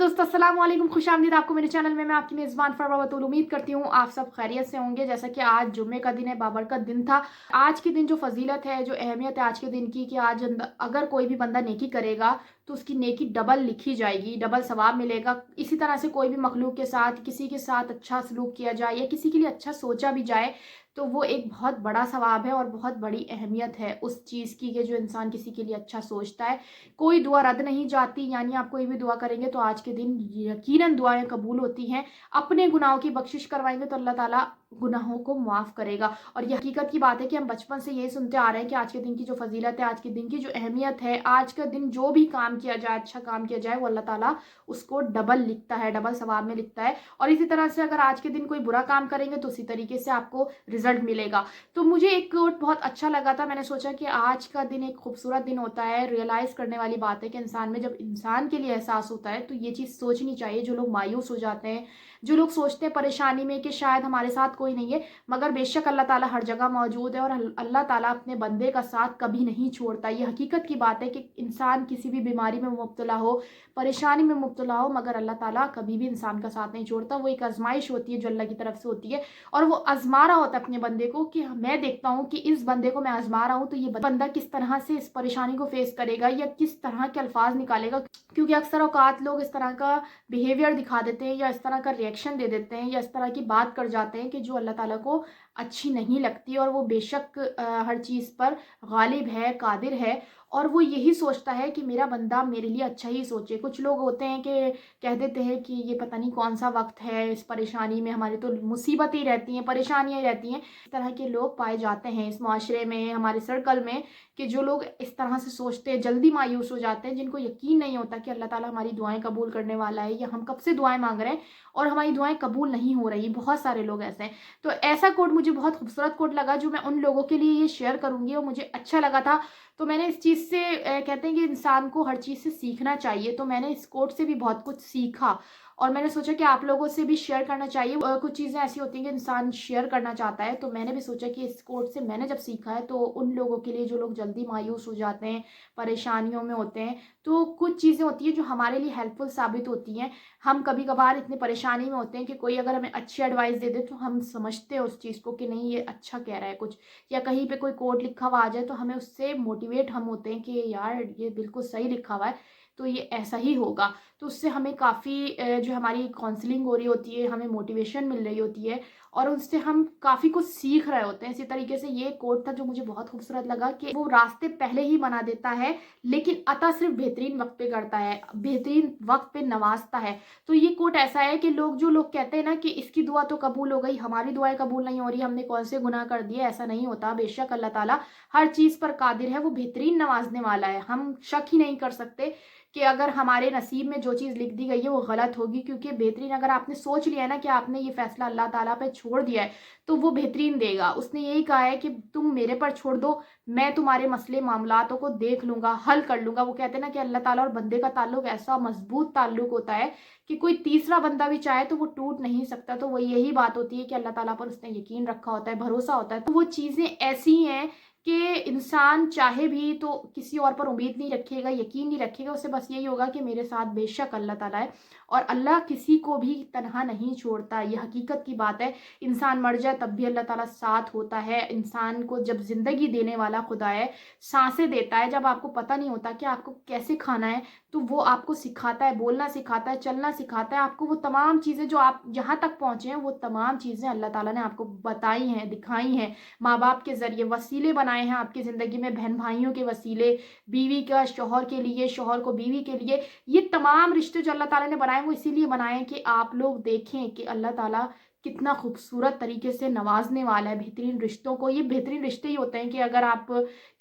दोस्तों, अस्सलाम वालेकुम, खुशामदीद आपको मेरे चैनल में। मैं आपकी मेज़बान फरवा बतूल। उम्मीद करती हूँ आप सब खैरियत से होंगे। जैसा कि आज जुम्मे का दिन है, बाबरकत दिन था। आज के दिन जो फजीलत है, जो अहमियत है आज के दिन की, कि आज अगर कोई भी बंदा नेकी करेगा तो उसकी नेकी डबल लिखी जाएगी, डबल सवाब मिलेगा। इसी तरह से कोई भी मखलूक के साथ, किसी के साथ अच्छा सलूक किया जाए या किसी के लिए अच्छा सोचा भी जाए तो वो एक बहुत बड़ा सवाब है और बहुत बड़ी अहमियत है उस चीज़ की, कि जो इंसान किसी के लिए अच्छा सोचता है। कोई दुआ रद्द नहीं जाती, यानी आप कोई भी दुआ करेंगे तो आज के दिन यकीनन दुआएं कबूल होती हैं। अपने गुनाहों की बख्शिश करवाएंगे तो अल्लाह ताला गुनाहों को माफ़ करेगा। और ये हकीकत की बात है कि हम बचपन से यही सुनते आ रहे हैं कि आज के दिन की जो फजीलत है, आज के दिन की जो अहमियत है, आज का दिन जो भी काम किया जाए, अच्छा काम किया जाए, वो अल्लाह ताला उसको डबल लिखता है, डबल सवाब में लिखता है। और इसी तरह से अगर आज के दिन कोई बुरा काम करेंगे तो उसी तरीके से आपको रिजल्ट मिलेगा। तो मुझे एक कोट बहुत अच्छा लगा था, मैंने सोचा कि आज का दिन एक खूबसूरत दिन होता है। रियलाइज़ करने वाली बात है कि इंसान में जब इंसान के लिए एहसास होता है तो ये चीज़ सोचनी चाहिए। जो लोग मायूस हो जाते हैं, जो लोग सोचते हैं परेशानी में कि शायद हमारे साथ कोई नहीं है, मगर बेशक अल्लाह ताला हर जगह मौजूद है और अल्लाह ताला अपने बंदे का साथ कभी नहीं छोड़ता। ये हकीकत की बात है कि इंसान किसी भी बीमारी में मुब्तला हो, परेशानी में मुब्तला हो, मगर अल्लाह ताला कभी भी इंसान का साथ नहीं छोड़ता। वो एक आजमाइश होती है जो अल्लाह की तरफ से होती है और वो आजमा रहा होता है अपने बंदे को, कि मैं देखता हूँ कि इस बंदे को मैं आजमा रहा हूँ तो ये बंदा किस तरह से इस परेशानी को फेस करेगा या किस तरह के अल्फाज निकालेगा। क्योंकि अक्सर औकात लोग इस तरह का बिहेवियर दिखा देते हैं या इस तरह का रिएक्शन दे देते हैं या इस तरह की बात कर जाते हैं कि जो अल्लाह ताला को अच्छी नहीं लगती। और वो बेशक हर चीज़ पर गालिब है, कादिर है, और वो यही सोचता है कि मेरा बंदा मेरे लिए अच्छा ही सोचे। कुछ लोग होते हैं कि कह देते हैं कि ये पता नहीं कौन सा वक्त है, इस परेशानी में हमारी तो मुसीबतें ही रहती हैं, परेशानियाँ ही रहती हैं। इस तरह के लोग पाए जाते हैं इस माशरे में, हमारे सर्कल में, कि जो लोग इस तरह से सोचते हैं, जल्दी मायूस हो जाते हैं, जिनको यकीन नहीं होता कि अल्लाह ताला हमारी दुआएं कबूल करने वाला है, या हम कब से दुआएं मांग रहे हैं और हमारी दुआएं कबूल नहीं हो रही। बहुत सारे लोग ऐसे हैं। तो ऐसा कोट मुझे बहुत खूबसूरत कोट लगा जो मैं उन लोगों के लिए ये शेयर करूंगी और मुझे अच्छा लगा था। तो मैंने इस चीज़ से कहते हैं कि इंसान को हर चीज़ से सीखना चाहिए, तो मैंने इस कोट से भी बहुत कुछ सीखा और मैंने सोचा कि आप लोगों से भी शेयर करना चाहिए। कुछ चीज़ें ऐसी होती हैं कि इंसान शेयर करना चाहता है, तो मैंने भी सोचा कि इस कोट से मैंने जब सीखा है तो उन लोगों के लिए जो लोग जल्दी मायूस हो जाते हैं, परेशानियों में होते हैं, तो कुछ चीज़ें होती हैं जो हमारे लिए हेल्पफुल साबित होती हैं। हम कभी कभार इतनी परेशानी में होते हैं कि कोई अगर हमें अच्छी एडवाइस दे दे तो हम समझते हैं उस चीज़ को कि नहीं, ये अच्छा कह रहा है कुछ, या कहीं पे कोई कोट लिखा हुआ आ जाए तो हमें उससे मोटिवेट हम होते हैं कि यार ये बिल्कुल सही लिखा हुआ है, तो ये ऐसा ही होगा। तो उससे हमें काफ़ी जो हमारी काउंसलिंग हो रही होती है, हमें मोटिवेशन मिल रही होती है और उससे हम काफ़ी कुछ सीख रहे होते हैं। इसी तरीके से ये कोट था जो मुझे बहुत खूबसूरत लगा, कि वो रास्ते पहले ही बना देता है लेकिन अता सिर्फ बेहतरीन वक्त पे करता है, बेहतरीन वक्त पे नवाजता है। तो ये कोट ऐसा है कि जो लोग कहते हैं ना कि इसकी दुआ तो कबूल हो गई, हमारी दुआएं कबूल नहीं हो रही, हमने कौन से गुनाह कर दिए, ऐसा नहीं होता। बेशक अल्लाह ताला हर चीज़ पर कादिर है, वो बेहतरीन नवाजने वाला है। हम शक ही नहीं कर सकते कि अगर हमारे नसीब में जो चीज़ लिख दी गई है वो गलत होगी, क्योंकि बेहतरीन अगर आपने सोच लिया है ना कि आपने ये फैसला अल्लाह ताला पे छोड़ दिया है तो वो बेहतरीन देगा। उसने यही कहा है कि तुम मेरे पर छोड़ दो, मैं तुम्हारे मसले मामलातों को देख लूंगा, हल कर लूंगा। वो कहते हैं ना कि अल्लाह ताला और बंदे का ताल्लुक ऐसा मजबूत ताल्लुक होता है कि कोई तीसरा बंदा भी चाहे तो वो टूट नहीं सकता। तो वो यही बात होती है कि अल्लाह ताला पर उसने यकीन रखा होता है, भरोसा होता है। तो वो चीज़ें ऐसी हैं कि इंसान चाहे भी तो किसी और पर उम्मीद नहीं रखेगा, यकीन नहीं रखेगा। उसे बस यही होगा कि मेरे साथ बेशक अल्लाह ताला है और अल्लाह किसी को भी तनहा नहीं छोड़ता। ये हकीकत की बात है। इंसान मर जाए तब भी अल्लाह ताला साथ होता है। इंसान को जब ज़िंदगी देने वाला खुदा है, सांसें देता है, जब आपको पता नहीं होता कि आपको कैसे खाना है, तो वो आपको सिखाता है, बोलना सिखाता है, चलना सिखाता है। आपको वो तमाम चीज़ें जो आप यहाँ तक पहुँचे हैं, वो तमाम चीज़ें अल्लाह ताला ने आपको बताई हैं, दिखाई हैं। माँ बाप के ज़रिए वसीले बनाए हैं आपकी ज़िंदगी में, बहन भाइयों के वसीले, बीवी का शौहर के लिए, शौहर को बीवी के लिए। ये तमाम रिश्ते जो अल्लाह ताला ने बनाए वो इसीलिए बनाए हैं कि आप लोग देखें कि अल्लाह ताला कितना खूबसूरत तरीके से नवाजने वाला है बेहतरीन रिश्तों को। ये बेहतरीन रिश्ते ही होते हैं कि अगर आप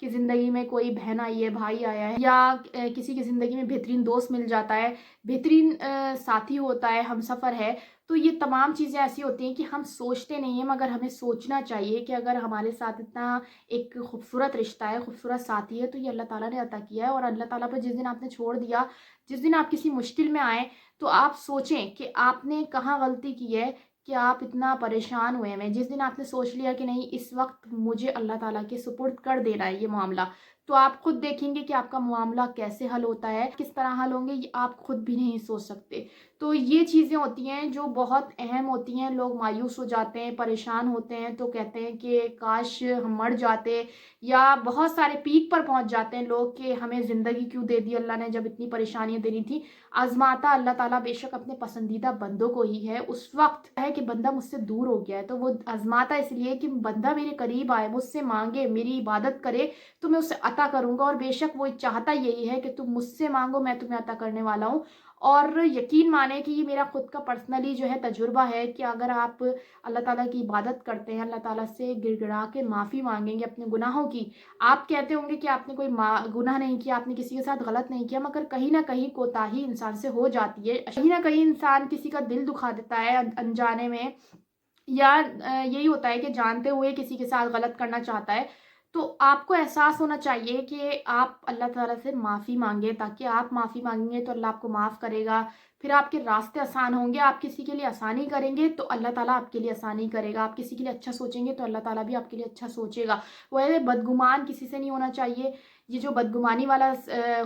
की ज़िंदगी में कोई बहन आई है, भाई आया है, या किसी की ज़िंदगी में बेहतरीन दोस्त मिल जाता है, बेहतरीन साथी होता है, हमसफ़र है, तो ये तमाम चीज़ें ऐसी होती हैं कि हम सोचते नहीं हैं, मगर हमें सोचना चाहिए कि अगर हमारे साथ इतना एक खूबसूरत रिश्ता है, खूबसूरत साथी है, तो ये अल्लाह ताला ने अता किया है। और अल्लाह ताला पर जिस दिन आपने छोड़ दिया, जिस दिन आप किसी मुश्किल में आए, तो आप सोचें कि आपने कहाँ गलती की है कि आप इतना परेशान हुए हैं। जिस दिन आपने सोच लिया कि नहीं, इस वक्त मुझे अल्लाह ताला के सुपुर्द कर देना है ये मामला, तो आप खुद देखेंगे कि आपका मामला कैसे हल होता है, किस तरह हल होंगे, ये आप खुद भी नहीं सोच सकते। तो ये चीज़ें होती हैं जो बहुत अहम होती हैं। लोग मायूस हो जाते हैं, परेशान होते हैं, तो कहते हैं कि काश हम मर जाते, या बहुत सारे पीक पर पहुंच जाते हैं लोग कि हमें ज़िंदगी क्यों दे दी अल्लाह ने जब इतनी परेशानियां देनी थी। आजमाता अल्लाह ताला बेशक अपने पसंदीदा बंदों को ही है। उस वक्त है कि बंदा मुझसे दूर हो गया है, तो वो आजमाता इसलिए कि बंदा मेरे करीब आए, मुझसे मांगे, मेरी इबादत करे, तो मैं उसे अता करूंगा। और बेशक वो चाहता यही है कि तुम मुझसे मांगो, मैं तुम्हें अता करने वाला हूँ। और यकीन माने कि ये मेरा खुद का पर्सनली जो है तजुर्बा है कि अगर आप अल्लाह ताला की इबादत करते हैं, अल्लाह ताला से गिड़गिड़ा के माफ़ी मांगेंगे अपने गुनाहों की। आप कहते होंगे कि आपने कोई गुनाह नहीं किया, आपने किसी के साथ गलत नहीं किया, मगर कहीं ना कहीं कोताही इंसान से हो जाती है। कहीं ना कहीं इंसान किसी का दिल दुखा देता है अनजाने में, या यही होता है कि जानते हुए किसी के साथ गलत करना चाहता है। तो आपको एहसास होना चाहिए कि आप अल्लाह ताला से माफ़ी मांगे, ताकि आप माफ़ी मांगेंगे तो अल्लाह आपको माफ़ करेगा। फिर आपके रास्ते आसान होंगे। आप किसी के लिए आसानी करेंगे तो अल्लाह ताला आपके लिए आसानी करेगा। आप किसी के लिए अच्छा सोचेंगे तो अल्लाह ताला भी आपके लिए अच्छा सोचेगा। वह बदगुमान किसी से नहीं होना चाहिए। ये जो बदगुमानी वाला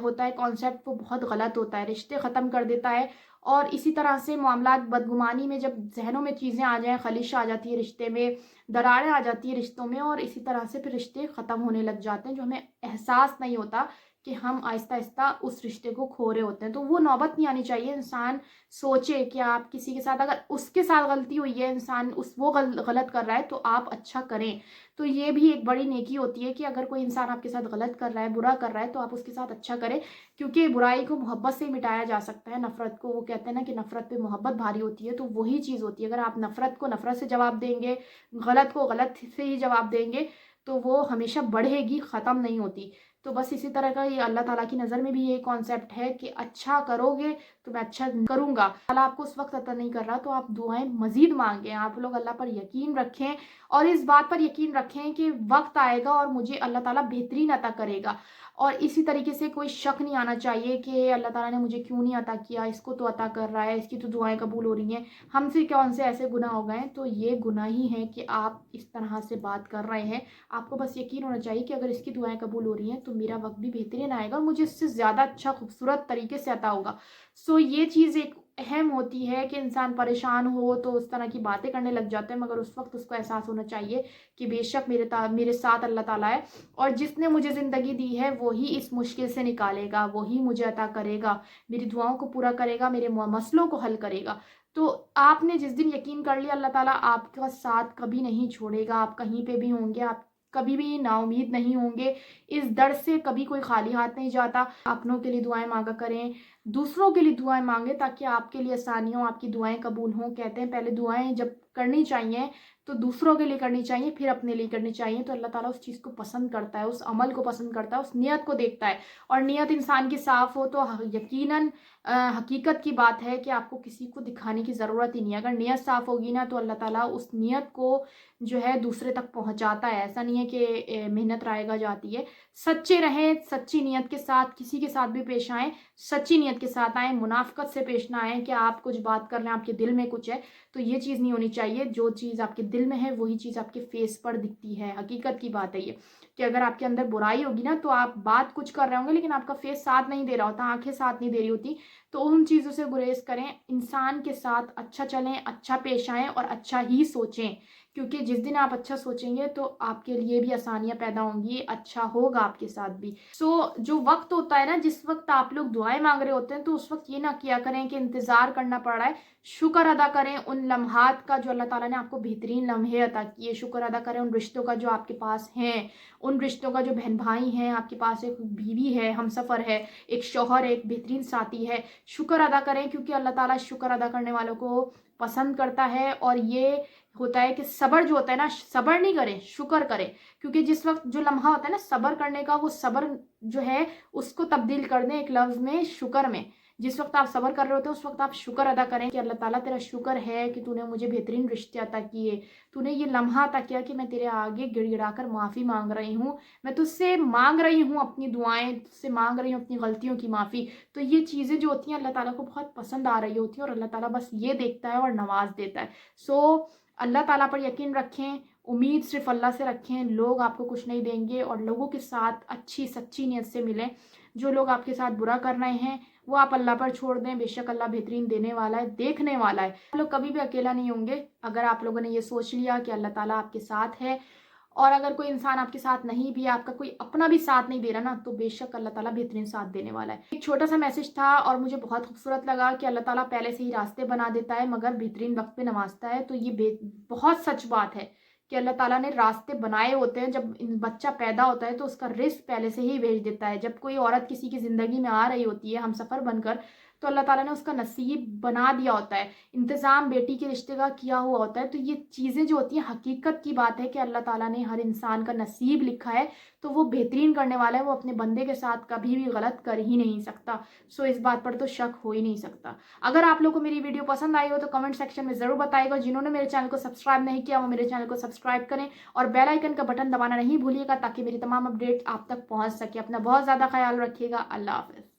होता है कॉन्सेप्ट, वो बहुत गलत होता है, रिश्ते ख़त्म कर देता है। और इसी तरह से मामलात बदगुमानी में जब ज़हनों में चीज़ें आ जाएँ, खलिश आ जाती है रिश्ते में, दरारें आ जाती है रिश्तों में, और इसी तरह से फिर रिश्ते ख़त्म होने लग जाते हैं, जो हमें एहसास नहीं होता कि हम आहिस्ता-आहिस्ता उस रिश्ते को खो रहे होते हैं। तो वो नौबत नहीं आनी चाहिए। इंसान सोचे कि आप किसी के साथ, अगर उसके साथ गलती हुई है, इंसान वो गलत कर रहा है, तो आप अच्छा करें। तो ये भी एक बड़ी नेकी होती है कि अगर कोई इंसान आपके साथ गलत कर रहा है, बुरा कर रहा है, तो आप उसके साथ अच्छा करें। क्योंकि बुराई को मोहब्बत से मिटाया जा सकता है, नफ़रत को, वो कहते हैं ना कि नफ़रत पे मोहब्बत भारी होती है, तो वही चीज़ होती है। अगर आप नफ़रत को नफ़रत से जवाब देंगे, गलत को गलत से ही जवाब देंगे, तो वो हमेशा बढ़ेगी, ख़त्म नहीं होती। तो बस इसी तरह का ये अल्लाह ताला की नज़र में भी ये कॉन्सेप्ट है कि अच्छा करोगे तो मैं अच्छा करूँगा। अल्लाह आपको उस वक्त अता नहीं कर रहा, तो आप दुआएं मज़ीद मांगें, आप लोग अल्लाह पर यकीन रखें, और इस बात पर यकीन रखें कि वक्त आएगा और मुझे अल्लाह ताला बेहतरीन अता करेगा। और इसी तरीके से कोई शक नहीं आना चाहिए कि अल्लाह ताला ने मुझे क्यों नहीं अता किया, इसको तो अता कर रहा है, इसकी तो दुआएं कबूल हो रही हैं, हमसे कौन से ऐसे गुनाह हो गए हैं। तो ये गुनाह ही है कि आप इस तरह से बात कर रहे हैं। आपको बस यकीन होना चाहिए कि अगर इसकी दुआएं कबूल हो रही हैं तो मेरा वक्त भी बेहतरीन आएगा और मुझे इससे ज़्यादा अच्छा खूबसूरत तरीके से अता होगा। सो ये चीज़ एक अहम होती है कि इंसान परेशान हो तो उस तरह की बातें करने लग जाते हैं, मगर उस वक्त उसको एहसास होना चाहिए कि बेशक मेरे साथ अल्लाह ताला है, और जिसने मुझे ज़िंदगी दी है वही इस मुश्किल से निकालेगा, वही मुझे अता करेगा, मेरी दुआओं को पूरा करेगा, मेरे मसलों को हल करेगा। तो आपने जिस दिन यकीन कर लिया, अल्लाह ताला आपका साथ कभी नहीं छोड़ेगा। आप कहीं पे भी होंगे, आप कभी भी नाउमीद नहीं होंगे। इस दर से कभी कोई खाली हाथ नहीं जाता। अपनों के लिए दुआएं मांगा करें, दूसरों के लिए दुआएं मांगे, ताकि आपके लिए आसानी हो, आपकी दुआएं कबूल हों। कहते हैं पहले दुआएं जब करनी चाहिए तो दूसरों के लिए करनी चाहिए, फिर अपने लिए करनी चाहिए। तो अल्लाह ताला उस चीज़ को पसंद करता है, उस अमल को पसंद करता है, उस नियत को देखता है। और नियत इंसान की साफ़ हो तो यकीनन हकीकत की बात है कि आपको किसी को दिखाने की ज़रूरत ही नहीं है। अगर नियत साफ़ होगी ना, तो अल्लाह ताला उस नियत को जो है दूसरे तक पहुँचाता है। ऐसा नहीं है कि मेहनत रायगा जाती है। सच्चे रहें, सच्ची नियत के साथ किसी के साथ भी पेश आएँ, सच्ची नियत के साथ आएँ, मुनाफ़िक़त से पेश ना आएँ कि आप कुछ बात कर रहे हैं, आपके दिल में कुछ है। तो ये चीज़ नहीं होनी चाहिए। जो चीज़ आपके दिल में है वही चीज़ आपके फेस पर दिखती है। हकीकत की बात है ये, कि अगर आपके अंदर बुराई होगी ना, तो आप बात कुछ कर रहे होंगे लेकिन आपका फेस साथ नहीं दे रहा होता, आंखें साथ नहीं दे रही होती। तो उन चीज़ों से गुरेज करें। इंसान के साथ अच्छा चलें, अच्छा पेश आएँ और अच्छा ही सोचें, क्योंकि जिस दिन आप अच्छा सोचेंगे तो आपके लिए भी आसानियाँ पैदा होंगी, अच्छा होगा आपके साथ भी। जो वक्त होता है ना, जिस वक्त आप लोग दुआएं मांग रहे होते हैं, तो उस वक्त ये ना किया करें कि इंतज़ार करना पड़ रहा है। शुक्र अदा करें उन लम्हात का जो अल्लाह ताला ने आपको बेहतरीन लम्हे अता किए। शुक्र अदा करें उन रिश्तों का जो आपके पास हैं, उन रिश्तों का जो बहन भाई हैं, आपके पास एक बीवी है, हमसफ़र है, एक शौहर है, एक बेहतरीन साथी है। शुक्र अदा करें, क्योंकि अल्लाह ताला शुक्र अदा करने वालों को पसंद करता है। और ये होता है कि सब्र जो होता है ना, सब्र नहीं करें, शुक्र करें। क्योंकि जिस वक्त जो लम्हा होता है ना सब्र करने का, वो सब्र जो है उसको तब्दील कर दें एक लफ्ज़ में, शुक्र में। जिस वक्त आप सब्र कर रहे होते हैं उस वक्त आप शुक्र अदा करें कि अल्लाह ताला तेरा शुक्र है कि तूने मुझे बेहतरीन रिश्ते अता किए, तूने ये लम्हा अता किया कि मैं तेरे आगे गिड़गिड़ा कर माफ़ी मांग रही हूँ, मैं तुझसे मांग रही हूँ अपनी दुआएं, तुझसे मांग रही हूँ अपनी गलतियों की माफ़ी। तो ये चीज़ें जो होती हैं अल्लाह ताला को बहुत पसंद आ रही होती हैं, और अल्लाह ताला बस ये देखता है और नवाज देता है। सो अल्लाह ताला पर यकीन रखें, उम्मीद सिर्फ अल्लाह से रखें, लोग आपको कुछ नहीं देंगे और लोगों के साथ अच्छी सच्ची नीयत से मिलें। जो लोग आपके साथ बुरा कर रहे हैं वो आप अल्लाह पर छोड़ दें, बेशक अल्लाह बेहतरीन देने वाला है, देखने वाला है। आप लोग कभी भी अकेला नहीं होंगे अगर आप लोगों ने ये सोच लिया कि अल्लाह ताला आपके साथ है। और अगर कोई इंसान आपके साथ नहीं भी है, आपका कोई अपना भी साथ नहीं दे रहा ना, तो बेशक अल्लाह ताला बेहतरीन साथ देने वाला है। एक छोटा सा मैसेज था और मुझे बहुत खूबसूरत लगा कि अल्लाह ताला पहले से ही रास्ते बना देता है मगर बेहतरीन वक्त पे नवाजता है। तो ये बहुत सच बात है कि अल्लाह ताला ने रास्ते बनाए होते हैं। जब बच्चा पैदा होता है तो उसका रिस्क पहले से ही भेज देता है। जब कोई औरत किसी की ज़िंदगी में आ रही होती है हमसफ़र बनकर, तो अल्लाह ताला ने उसका नसीब बना दिया होता है, इंतज़ाम बेटी के रिश्ते का किया हुआ होता है। तो ये चीज़ें जो होती हैं, हकीकत की बात है कि अल्लाह ताला ने हर इंसान का नसीब लिखा है, तो वो बेहतरीन करने वाला है। वो अपने बंदे के साथ कभी भी गलत कर ही नहीं सकता। सो इस बात पर तो शक हो ही नहीं सकता। अगर आप लोग को मेरी वीडियो पसंद आई हो तो कमेंट सेक्शन में ज़रूर बताइएगा। जिन्होंने मेरे चैनल को सब्सक्राइब नहीं किया वो मेरे चैनल को सब्सक्राइब करें और बेल आइकन का बटन दबाना नहीं भूलिएगा ताकि मेरी तमाम अपडेट आप तक पहुंच सके। अपना बहुत ज़्यादा ख्याल रखिएगा। अल्लाह हाफ़िज़।